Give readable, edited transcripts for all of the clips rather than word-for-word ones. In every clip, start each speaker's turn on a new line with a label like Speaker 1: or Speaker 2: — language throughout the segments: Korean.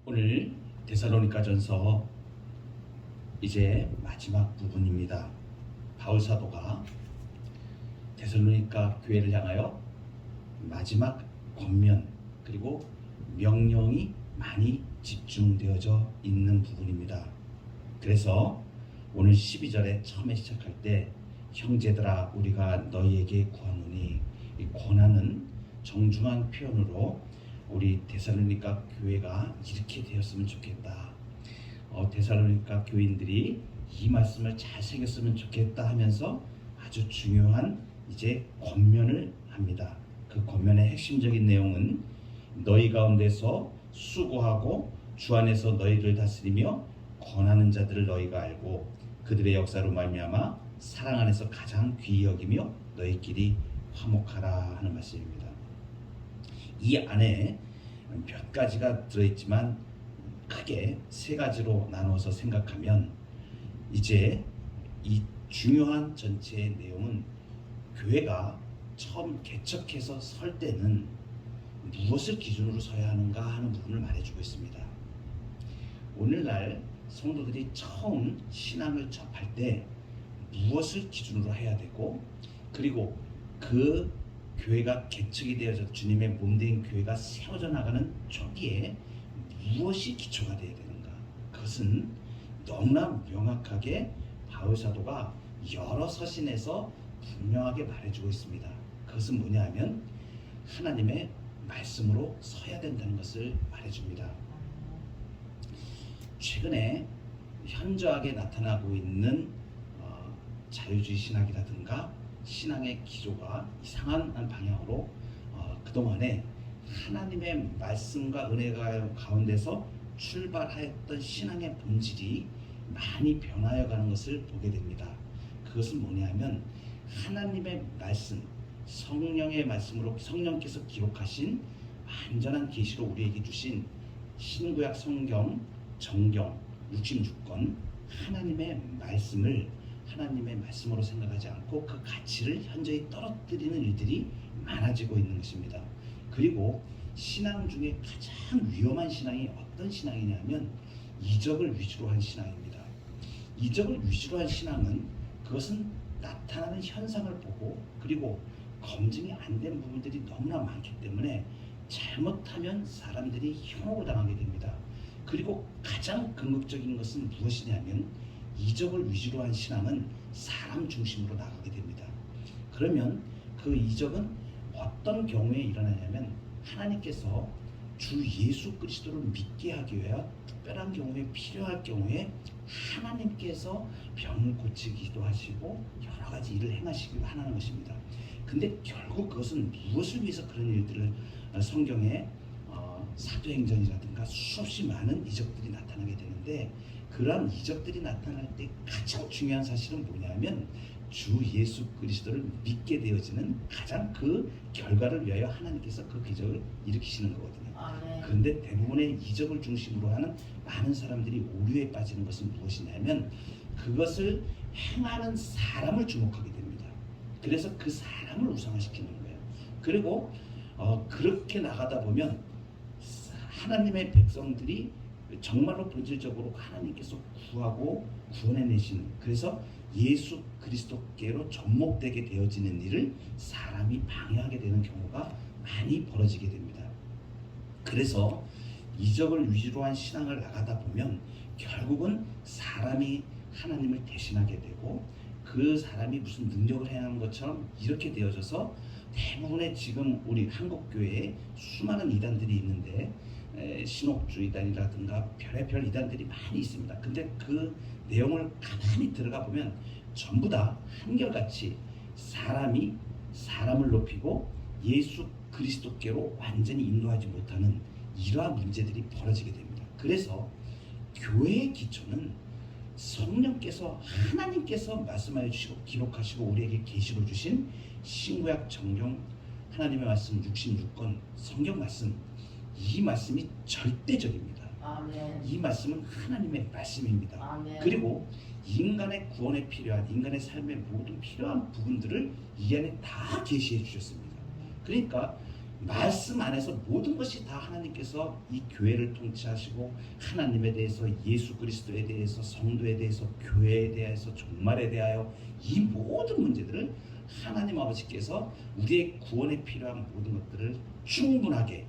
Speaker 1: 오늘 데살로니가전서 이제 마지막 부분입니다. 바울 사도가 데살로니가 교회를 향하여 마지막 권면 그리고 명령이 많이 집중되어져 있는 부분입니다. 그래서 오늘 12절에 처음에 시작할 때 형제들아 우리가 너희에게 구하노니, 이 권하는 정중한 표현으로 우리 데살로니가 교회가 이렇게 되었으면 좋겠다. 데살로니가 교인들이 이 말씀을 잘 새겼으면 좋겠다 하면서 아주 중요한 이제 권면을 합니다. 그 권면의 핵심적인 내용은 너희 가운데서 수고하고 주 안에서 너희를 다스리며 권하는 자들을 너희가 알고 그들의 역사로 말미암아 사랑 안에서 가장 귀히 여기며 너희끼리 화목하라 하는 말씀입니다. 이 안에 몇 가지가 들어있지만 크게 세 가지로 나누어서 생각하면 이제 이 중요한 전체의 내용은 교회가 처음 개척해서 설 때는 무엇을 기준으로 서야 하는가 하는 부분을 말해주고 있습니다. 오늘날 성도들이 처음 신앙을 접할 때 무엇을 기준으로 해야 되고, 그리고 그 교회가 개척이 되어서 주님의 몸된 교회가 세워져 나가는 초기에 무엇이 기초가 되어야 되는가, 그것은 너무나 명확하게 바울 사도가 여러 서신에서 분명하게 말해주고 있습니다. 그것은 뭐냐 하면 하나님의 말씀으로 서야 된다는 것을 말해줍니다. 최근에 현저하게 나타나고 있는 자유주의 신학이라든가 신앙의 기조가 이상한 방향으로 그동안에 하나님의 말씀과 은혜가 가운데서 출발하였던 신앙의 본질이 많이 변하여 가는 것을 보게 됩니다. 그것은 뭐냐면 하나님의 말씀, 성령의 말씀으로 성령께서 기록하신 완전한 계시로 우리에게 주신 신구약 성경, 정경, 66권 하나님의 말씀을 하나님의 말씀으로 생각하지 않고 그 가치를 현저히 떨어뜨리는 일들이 많아지고 있는 것입니다. 그리고 신앙 중에 가장 위험한 신앙이 어떤 신앙이냐면 이적을 위주로 한 신앙입니다. 이적을 위주로 한 신앙은 그것은 나타나는 현상을 보고 그리고 검증이 안 된 부분들이 너무나 많기 때문에 잘못하면 사람들이 현혹을 당하게 됩니다. 그리고 가장 궁극적인 것은 무엇이냐면 이적을 위주로 한 신앙은 사람 중심으로 나가게 됩니다. 그러면 그 이적은 어떤 경우에 일어나냐면 하나님께서 주 예수 그리스도를 믿게 하기 위하여 특별한 경우에 필요할 경우에 하나님께서 병을 고치기도 하시고 여러 가지 일을 행하시기도 하는 것입니다. 근데 결국 그것은 무엇을 위해서 그런 일들을 성경에 사도행전이라든가 수없이 많은 이적들이 나타나게 되는데, 그러한 이적들이 나타날 때 가장 중요한 사실은 뭐냐면 주 예수 그리스도를 믿게 되어지는 가장 그 결과를 위하여 하나님께서 그 기적을 일으키시는 거거든요. 그런데 대부분의 이적을 중심으로 하는 많은 사람들이 오류에 빠지는 것은 무엇이냐면 그것을 행하는 사람을 주목하게 됩니다. 그래서 그 사람을 우상화시키는 거예요. 그리고 그렇게 나가다 보면 하나님의 백성들이 정말로 본질적으로 하나님께서 구하고 구원해내신, 그래서 예수 그리스도께로 접목되게 되어지는 일을 사람이 방해하게 되는 경우가 많이 벌어지게 됩니다. 그래서 이적을 위주로 한 신앙을 나가다 보면 결국은 사람이 하나님을 대신하게 되고 그 사람이 무슨 능력을 행하는 것처럼 이렇게 되어져서 대부분의 지금 우리 한국교회에 수많은 이단들이 있는데 신옥주의단이라든가 별의별 이단들이 많이 있습니다. 근데 그 내용을 가만히 들어가 보면 전부 다 한결같이 사람이 사람을 높이고 예수 그리스도께로 완전히 인도하지 못하는 이러한 문제들이 벌어지게 됩니다. 그래서 교회의 기초는 성령께서 하나님께서 말씀하여 주시고 기록하시고 우리에게 계시로 주신 신구약 정경 하나님의 말씀 66권 성경 말씀, 이 말씀이 절대적입니다.
Speaker 2: 아멘.
Speaker 1: 이 말씀은 하나님의 말씀입니다.
Speaker 2: 아멘.
Speaker 1: 그리고 인간의 구원에 필요한, 인간의 삶의 모든 필요한 부분들을 이 안에 다 계시해 주셨습니다. 그러니까 말씀 안에서 모든 것이 다 하나님께서 이 교회를 통치하시고 하나님에 대해서, 예수 그리스도에 대해서, 성도에 대해서, 교회에 대해서, 종말에 대하여 이 모든 문제들을 하나님 아버지께서 우리의 구원에 필요한 모든 것들을 충분하게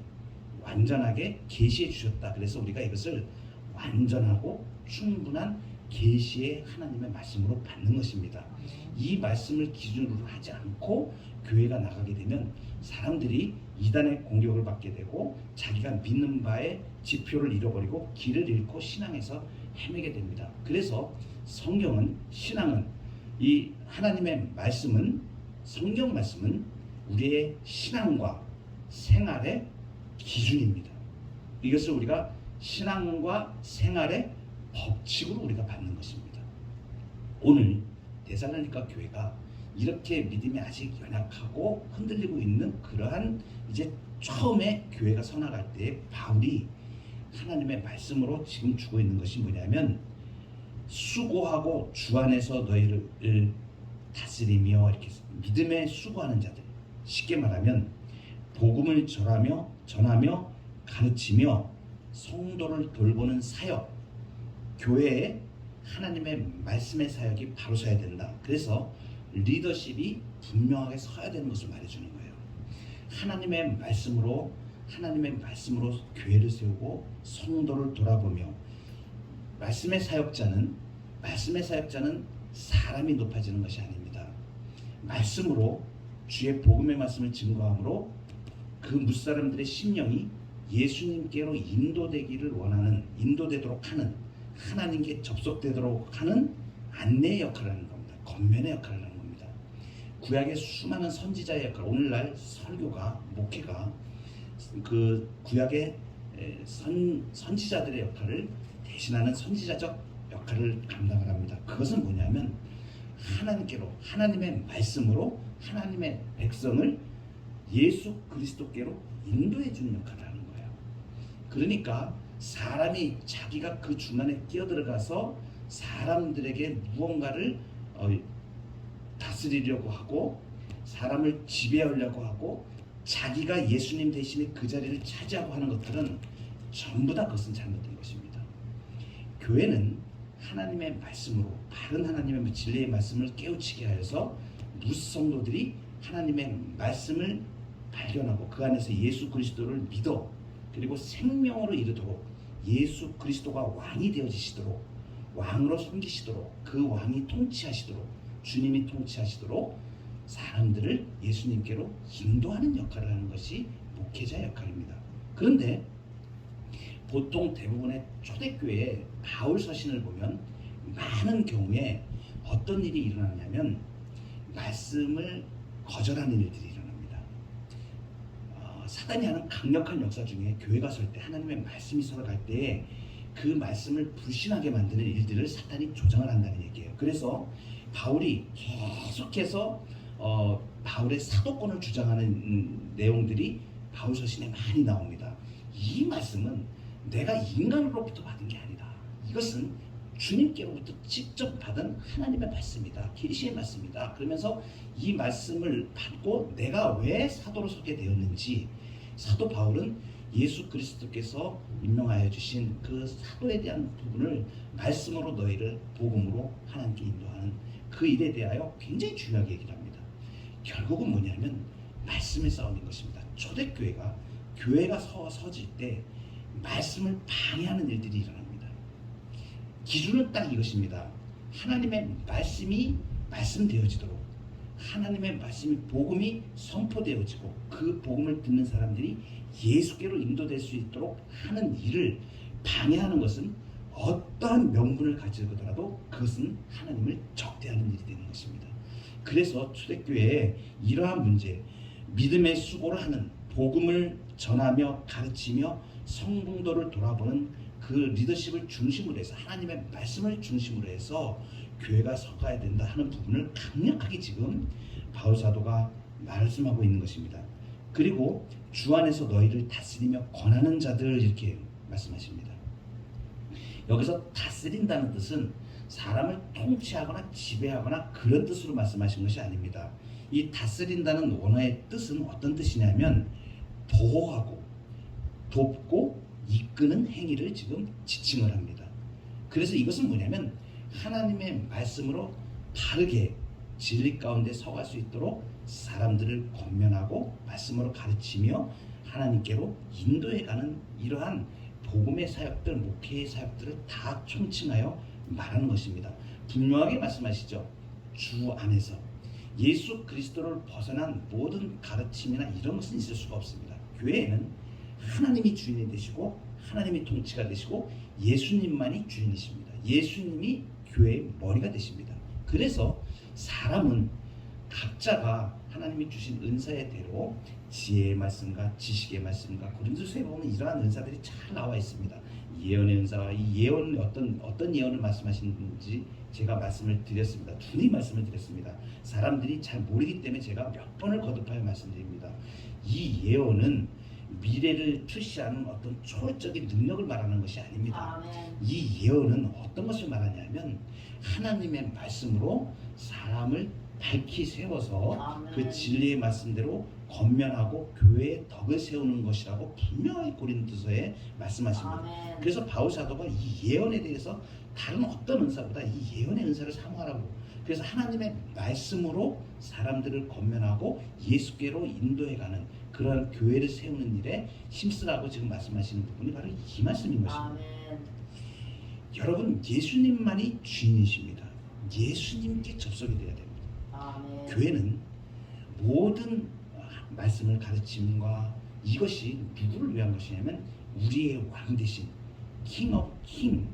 Speaker 1: 완전하게 계시해 주셨다. 그래서 우리가 이것을 완전하고 충분한 계시의 하나님의 말씀으로 받는 것입니다. 이 말씀을 기준으로 하지 않고 교회가 나가게 되면 사람들이 이단의 공격을 받게 되고 자기가 믿는 바의 지표를 잃어버리고 길을 잃고 신앙에서 헤매게 됩니다. 그래서 성경은, 신앙은, 이 하나님의 말씀은, 성경 말씀은 우리의 신앙과 생활의 기준입니다. 이것을 우리가 신앙과 생활의 법칙으로 우리가 받는 것입니다. 오늘 데살로니가 교회가 이렇게 믿음이 아직 연약하고 흔들리고 있는 그러한 이제 처음에 교회가 서나갈 때 바울이 하나님의 말씀으로 지금 주고 있는 것이 뭐냐면, 수고하고 주 안에서 너희를 다스리며, 이렇게 믿음에 수고하는 자들, 쉽게 말하면 복음을 전하며 가르치며 성도를 돌보는 사역, 교회에 하나님의 말씀의 사역이 바로 서야 된다. 그래서 리더십이 분명하게 서야 되는 것을 말해주는 거예요. 하나님의 말씀으로 교회를 세우고 성도를 돌아보며, 말씀의 사역자는 사람이 높아지는 것이 아닙니다. 말씀으로, 주의 복음의 말씀을 증거함으로 그 무사람들의 심령이 예수님께로 인도되도록 하는, 하나님께 접속되도록 하는 안내의 역할을 하는 겁니다. 겉면의 역할을 하는 겁니다. 구약의 수많은 선지자의 역할, 오늘날 설교가, 목회가 그 구약의 선지자들의 역할을 대신하는 선지자적 역할을 감당을 합니다. 그것은 뭐냐면 하나님께로, 하나님의 말씀으로 하나님의 백성을 예수 그리스도께로 인도해 주는 역할을 하는 거예요. 그러니까 사람이 자기가 그 중간에 끼어들어가서 사람들에게 무언가를 다스리려고 하고 사람을 지배하려고 하고 자기가 예수님 대신에 그 자리를 차지하고 하는 것들은 전부 다 그것은 잘못된 것입니다. 교회는 하나님의 말씀으로, 바른 하나님의 진리의 말씀을 깨우치게 하여서 무성도들이 하나님의 말씀을 발견하고 그 안에서 예수 그리스도를 믿어, 그리고 생명으로 이르도록, 예수 그리스도가 왕이 되어지시도록, 왕으로 섬기시도록, 그 왕이 통치하시도록, 주님이 통치하시도록 사람들을 예수님께로 인도하는 역할을 하는 것이 목회자의 역할입니다. 그런데 보통 대부분의 초대교회의 바울 서신을 보면 많은 경우에 어떤 일이 일어나냐면 말씀을 거절하는 일들이 일어납니다. 사단이 하는 강력한 역사 중에 교회가 설 때, 하나님의 말씀이 서러갈 때 그 말씀을 불신하게 만드는 일들을 사탄이 조장을 한다는 얘기예요. 그래서 바울이 계속해서 바울의 사도권을 주장하는 내용들이 바울 서신에 많이 나옵니다. 이 말씀은 내가 인간으로부터 받은 게 아니다. 이것은 주님께로부터 직접 받은 하나님의 말씀이다. 계시의 말씀이다. 그러면서 이 말씀을 받고 내가 왜 사도로 서게 되었는지, 사도 바울은 예수 그리스도께서 임명하여 주신 그 사도에 대한 부분을 말씀으로 너희를 복음으로 하나님께 인도하는 그 일에 대하여 굉장히 중요하게 얘기를 합니다. 결국은 뭐냐면 말씀에 싸우는 것입니다. 초대교회가, 교회가 서질 때 말씀을 방해하는 일들이 일어납니다. 기준은 딱 이것입니다. 하나님의 말씀이 말씀되어지도록, 하나님의 말씀이, 복음이 선포되어지고 그 복음을 듣는 사람들이 예수께로 인도될 수 있도록 하는 일을 방해하는 것은 어떠한 명분을 가지고더라도 그것은 하나님을 적대하는 일이 되는 것입니다. 그래서 초대교회에 이러한 문제, 믿음의 수고를 하는, 복음을 전하며 가르치며 성공도를 돌아보는 그 리더십을 중심으로 해서, 하나님의 말씀을 중심으로 해서 교회가 서가야 된다 하는 부분을 강력하게 지금 바울 사도가 말씀하고 있는 것입니다. 그리고 주 안에서 너희를 다스리며 권하는 자들, 이렇게 말씀하십니다. 여기서 다스린다는 뜻은 사람을 통치하거나 지배하거나 그런 뜻으로 말씀하신 것이 아닙니다. 이 다스린다는 원어의 뜻은 어떤 뜻이냐면 보호하고 돕고 이끄는 행위를 지금 지칭을 합니다. 그래서 이것은 뭐냐면 하나님의 말씀으로 바르게 진리 가운데 서갈 수 있도록 사람들을 권면하고 말씀으로 가르치며 하나님께로 인도해가는 이러한 복음의 사역들, 목회의 사역들을 다 총칭하여 말하는 것입니다. 분명하게 말씀하시죠. 주 안에서 예수 그리스도를 벗어난 모든 가르침이나 이런 것은 있을 수가 없습니다. 교회에는 하나님이 주인이 되시고 하나님이 통치가 되시고 예수님만이 주인이십니다. 예수님이 교회의 머리가 되십니다. 그래서 사람은 각자가 하나님이 주신 은사의 대로 지혜의 말씀과 지식의 말씀과 고린도서에 보면 이러한 은사들이 잘 나와 있습니다. 예언의 은사와 이 예언 어떤 예언을 말씀하시는지 제가 말씀을 드렸습니다. 둘이 말씀을 드렸습니다. 사람들이 잘 모르기 때문에 제가 몇 번을 거듭하여 말씀드립니다. 이 예언은 미래를 출시하는 어떤 초월적인 능력을 말하는 것이 아닙니다.
Speaker 2: 아멘.
Speaker 1: 이 예언은 어떤 것을 말하냐면 하나님의 말씀으로 사람을 밝히 세워서
Speaker 2: 아멘.
Speaker 1: 그 진리의 말씀대로 권면하고 교회의 덕을 세우는 것이라고 분명히 고린도서에 말씀하십니다.
Speaker 2: 아멘.
Speaker 1: 그래서 바울 사도가 이 예언에 대해서 다른 어떤 은사보다 이 예언의 은사를 사모하라고, 그래서 하나님의 말씀으로 사람들을 권면하고 예수께로 인도해가는 그러한 교회를 세우는 일에 힘쓰라고 지금 말씀하시는 부분이 바로 이 말씀인 것입니다.
Speaker 2: 아멘.
Speaker 1: 여러분, 예수님만이 주인이십니다. 예수님께 접속이 돼야 됩니다.
Speaker 2: 아멘.
Speaker 1: 교회는 모든 말씀을 가르침과 이것이 누구를 위한 것이냐면 우리의 왕 대신 킹 오브 킹,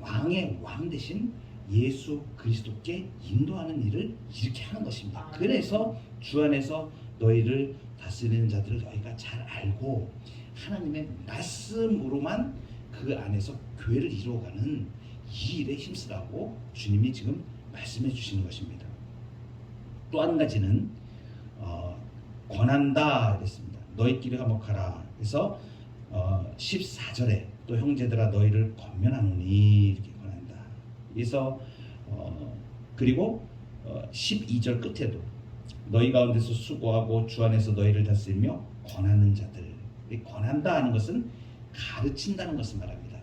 Speaker 1: 왕의 왕 대신 예수 그리스도께 인도하는 일을 이렇게 하는 것입니다.
Speaker 2: 아멘.
Speaker 1: 그래서 주 안에서 너희를 다스리는 자들을 너희가 잘 알고 하나님의 말씀으로만 그 안에서 교회를 이루어가는 이 일에 힘쓰라고 주님이 지금 말씀해 주시는 것입니다. 또 한 가지는 권한다 그랬습니다. 너희끼리 화목하라. 그래서 14절에 또 형제들아 너희를 권면하노니 이렇게 권한다. 그래서 그리고 12절 끝에도 너희 가운데서 수고하고 주 안에서 너희를 다스리며 권하는 자들. 권한다 하는 것은 가르친다는 것을 말합니다.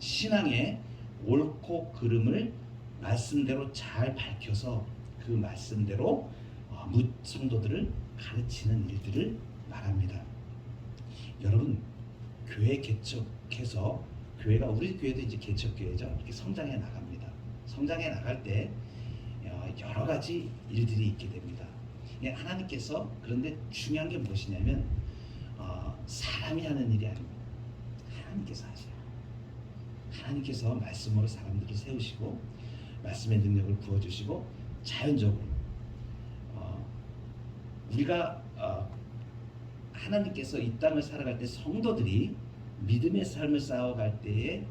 Speaker 1: 신앙의 옳고 그름을 말씀대로 잘 밝혀서 그 말씀대로 성도들을 가르치는 일들을 말합니다. 여러분, 교회 개척해서 교회가 우리 교회도 이제 개척교회죠. 이렇게 성장해 나갑니다. 성장해 나갈 때 여러 가지 일들이 있게 됩니다. 하나님께서, 그런데 중요한 게 무엇이냐면 사람이 하는 일이 아닙니다. 하나님께서 하셔요. 하나님께서 말씀으로 사람들을 세우시고 말씀의 능력을 부어주시고 자연적으로 우리가 하나님께서 이 땅을 살아갈 때 성도들이 믿음의 삶을 쌓아갈 때에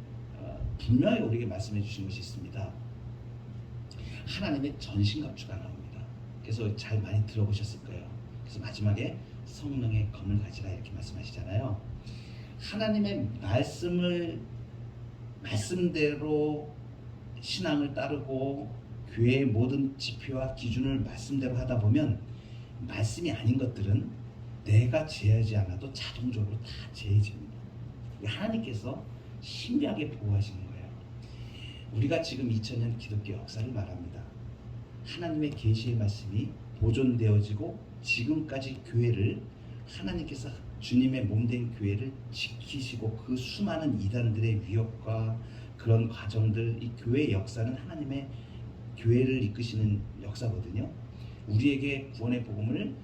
Speaker 1: 분명히 우리에게 말씀해 주신 것이 있습니다. 하나님의 전신갑주가 나옵니다. 그래서 잘 많이 들어보셨을 거예요. 그래서 마지막에 성령의 검을 가지라 이렇게 말씀하시잖아요. 하나님의 말씀대로 신앙을 따르고 교회의 모든 지표와 기준을 말씀대로 하다 보면 말씀이 아닌 것들은 내가 제하지 않아도 자동적으로 다 제해집니다. 하나님께서 신비하게 보호하시는 거예요. 우리가 지금 2000년 기독교 역사를 말합니다. 하나님의 계시의 말씀이 보존되어지고 지금까지 교회를 하나님께서 주님의 몸된 교회를 지키시고 그 수많은 이단들의 위협과 그런 과정들, 이 교회의 역사는 하나님의 교회를 이끄시는 역사거든요. 우리에게 구원의 복음을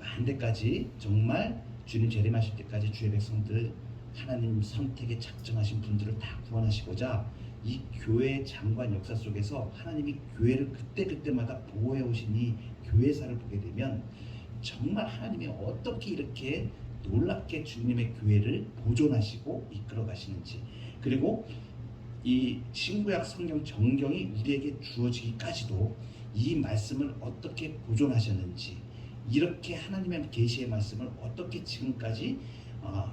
Speaker 1: 만대까지 정말 주님 재림하실 때까지 주의 백성들 하나님 선택에 작정하신 분들을 다 구원하시고자 이 교회 장관 역사 속에서 하나님이 교회를 그때그때마다 보호해 오신 이 교회사를 보게 되면 정말 하나님이 어떻게 이렇게 놀랍게 주님의 교회를 보존하시고 이끌어 가시는지, 그리고 이 신구약 성경 정경이 우리에게 주어지기까지도 이 말씀을 어떻게 보존하셨는지, 이렇게 하나님의 계시의 말씀을 어떻게 지금까지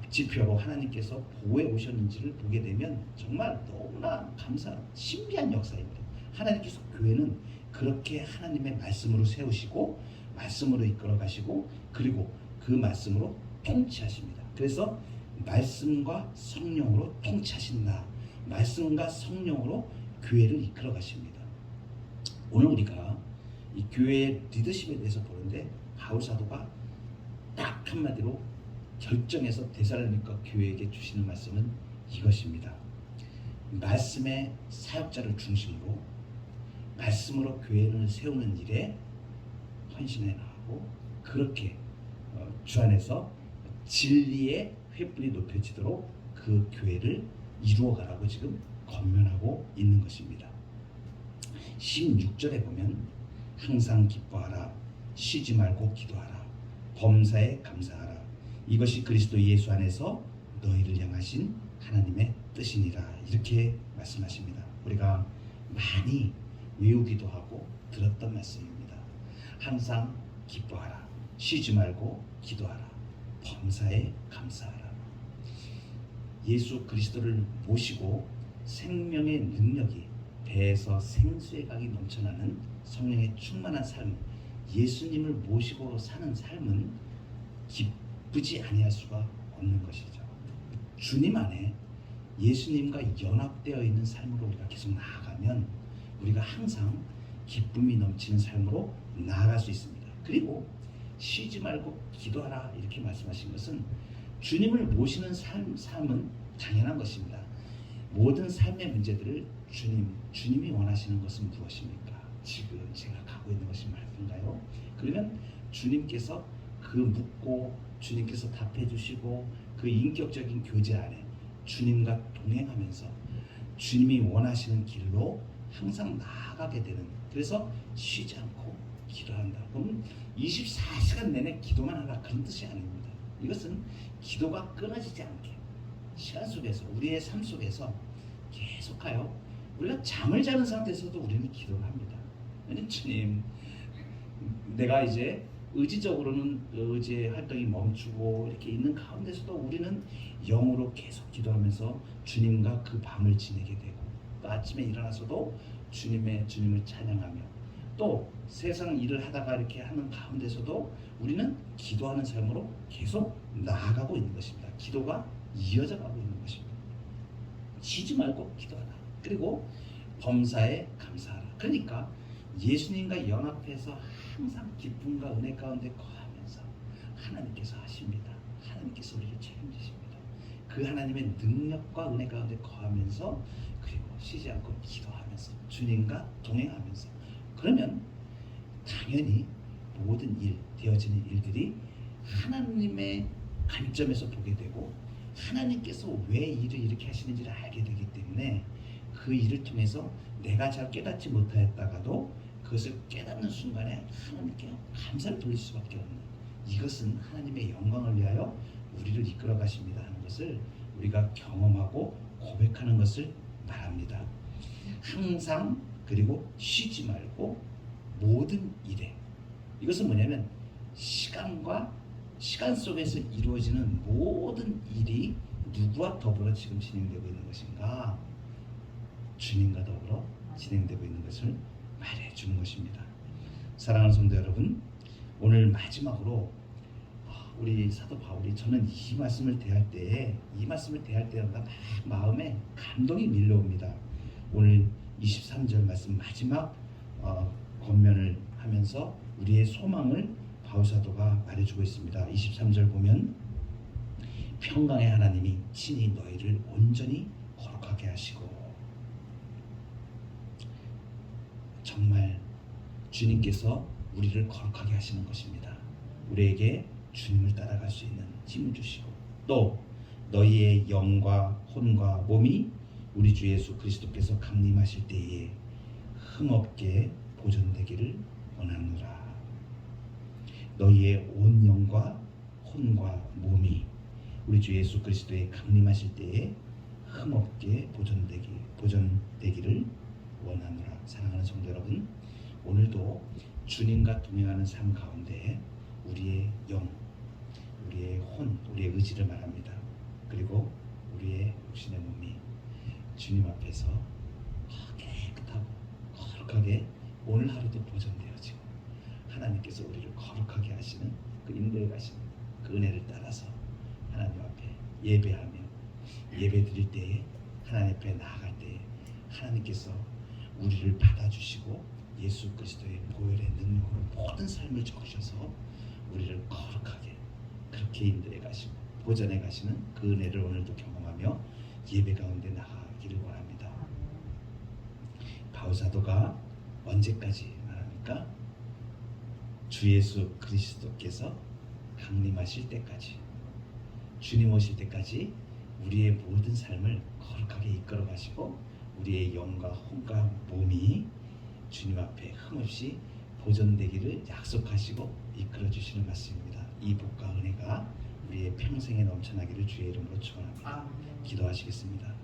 Speaker 1: 지표로 하나님께서 보호해 오셨는지를 보게 되면 정말 너무나 감사한 신비한 역사입니다. 하나님께서 교회는 그렇게 하나님의 말씀으로 세우시고 말씀으로 이끌어 가시고 그리고 그 말씀으로 통치하십니다. 그래서 말씀과 성령으로 통치하신다. 말씀과 성령으로 교회를 이끌어 가십니다. 오늘 우리가 이 교회의 리더십에 대해서 보는데 바울 사도가 딱 한마디로 결정해서 데살로니가 교회에게 주시는 말씀은 이것입니다. 말씀의 사역자를 중심으로 말씀으로 교회를 세우는 일에 헌신해 나가고 그렇게 주 안에서 진리의 횃불이 높여지도록 그 교회를 이루어가라고 지금 권면하고 있는 것입니다. 16절에 보면 항상 기뻐하라, 쉬지 말고 기도하라, 범사에 감사하라, 이것이 그리스도 예수 안에서 너희를 향하신 하나님의 뜻이니라, 이렇게 말씀하십니다. 우리가 많이 외우기도 하고 들었던 말씀입니다. 항상 기뻐하라, 쉬지 말고 기도하라, 범사에 감사하라. 예수 그리스도를 모시고 생명의 능력이 배에서 생수의 강이 넘쳐나는 성령의 충만한 삶, 예수님을 모시고 사는 삶은 기쁘지 아니할 수가 없는 것이죠. 주님 안에 예수님과 연합되어 있는 삶으로 우리가 계속 나아가면 우리가 항상 기쁨이 넘치는 삶으로 나아갈 수 있습니다. 그리고 쉬지 말고 기도하라, 이렇게 말씀하신 것은 주님을 모시는 삶은 당연한 것입니다. 모든 삶의 문제들을 주님이 원하시는 것은 무엇입니까? 지금 제가 가고 있는 것이 맞은가요? 그러면 주님께서 그 묻고 주님께서 답해 주시고 그 인격적인 교제 안에 주님과 동행하면서 주님이 원하시는 길로 항상 나아가게 되는, 그래서 쉬지 않고 기도한다. 그럼 24시간 내내 기도만 하라, 그런 뜻이 아닙니다. 이것은 기도가 끊어지지 않게 시간 속에서 우리의 삶 속에서 계속하여 우리가 잠을 자는 상태에서도 우리는 기도를 합니다. 왜냐하면 주님, 내가 이제 의지적으로는 의지의 활동이 멈추고 이렇게 있는 가운데서도 우리는 영으로 계속 기도하면서 주님과 그 밤을 지내게 되고, 또 아침에 일어나서도 주님을 찬양하며, 또 세상 일을 하다가 이렇게 하는 가운데서도 우리는 기도하는 삶으로 계속 나아가고 있는 것입니다. 기도가 이어져 가고 있는 것입니다. 쉬지 말고 기도하라. 그리고 범사에 감사하라. 그러니까 예수님과 연합해서 항상 기쁨과 은혜 가운데 거하면서 하나님께서 하십니다. 하나님께서 우리를 책임지십니다. 그 하나님의 능력과 은혜 가운데 거하면서, 그리고 쉬지 않고 기도하면서 주님과 동행하면서, 그러면 당연히 모든 되어지는 일들이 하나님의 관점에서 보게 되고 하나님께서 왜 일을 이렇게 하시는지를 알게 되기 때문에 그 일을 통해서 내가 잘 깨닫지 못하였다가도 그것을 깨닫는 순간에 하나님께 감사를 돌릴 수밖에 없는, 이것은 하나님의 영광을 위하여 우리를 이끌어 가십니다 하는 것을 우리가 경험하고 고백하는 것을 말합니다. 항상, 그리고 쉬지 말고 모든 일에, 이것은 뭐냐면 시간 속에서 이루어지는 모든 일이 누구와 더불어 지금 진행되고 있는 것인가? 주님과 더불어 진행되고 있는 것을 말해 주는 것입니다. 사랑하는 성도 여러분, 오늘 마지막으로 우리 사도 바울이, 저는 이 말씀을 대할 때마다 막 마음에 감동이 밀려옵니다. 오늘 23절 말씀 마지막 권면을 하면서 우리의 소망을 바울 사도가 말해주고 있습니다. 23절 보면 평강의 하나님이 친히 너희를 온전히 거룩하게 하시고, 정말 주님께서 우리를 거룩하게 하시는 것입니다. 우리에게 주님을 따라갈 수 있는 힘을 주시고, 또 너희의 영과 혼과 몸이 우리 주 예수 그리스도께서 강림하실 때에 흠없게 보존되기를 원하노라. 너희의 온 영과 혼과 몸이 우리 주 예수 그리스도의 강림하실 때에 흠없게 보존되기를 원하노라. 사랑하는 성도 여러분, 오늘도 주님과 동행하는 삶 가운데 우리의 영, 우리의 혼, 우리의 의지를 말합니다. 그리고 우리의 육신의 몸이 주님 앞에서 깨끗하고 거룩하게 오늘 하루도 보존되어지고 하나님께서 우리를 거룩하게 하시는 그 인도에 가시는 그 그 은혜를 따라서 하나님 앞에 예배하며 예배 드릴 때에 하나님 앞에 나아갈 때에 하나님께서 우리를 받아주시고 예수 그리스도의 보혈의 능력으로 모든 삶을 적으셔서 우리를 거룩하게 그렇게 인도해 가시고 보전해 가시는 그 은혜를 오늘도 경험하며 예배 가운데 나가기를 원합니다. 바울 사도가 언제까지 말합니까? 주 예수 그리스도께서 강림하실 때까지, 주님 오실 때까지 우리의 모든 삶을 거룩하게 이끌어 가시고 우리의 영과 혼과 몸이 주님 앞에 흠없이 보존되기를 약속하시고 이끌어 주시는 말씀입니다. 이 복과 은혜가 우리의 평생에 넘쳐나기를 주의 이름으로 축원합니다. 기도하시겠습니다.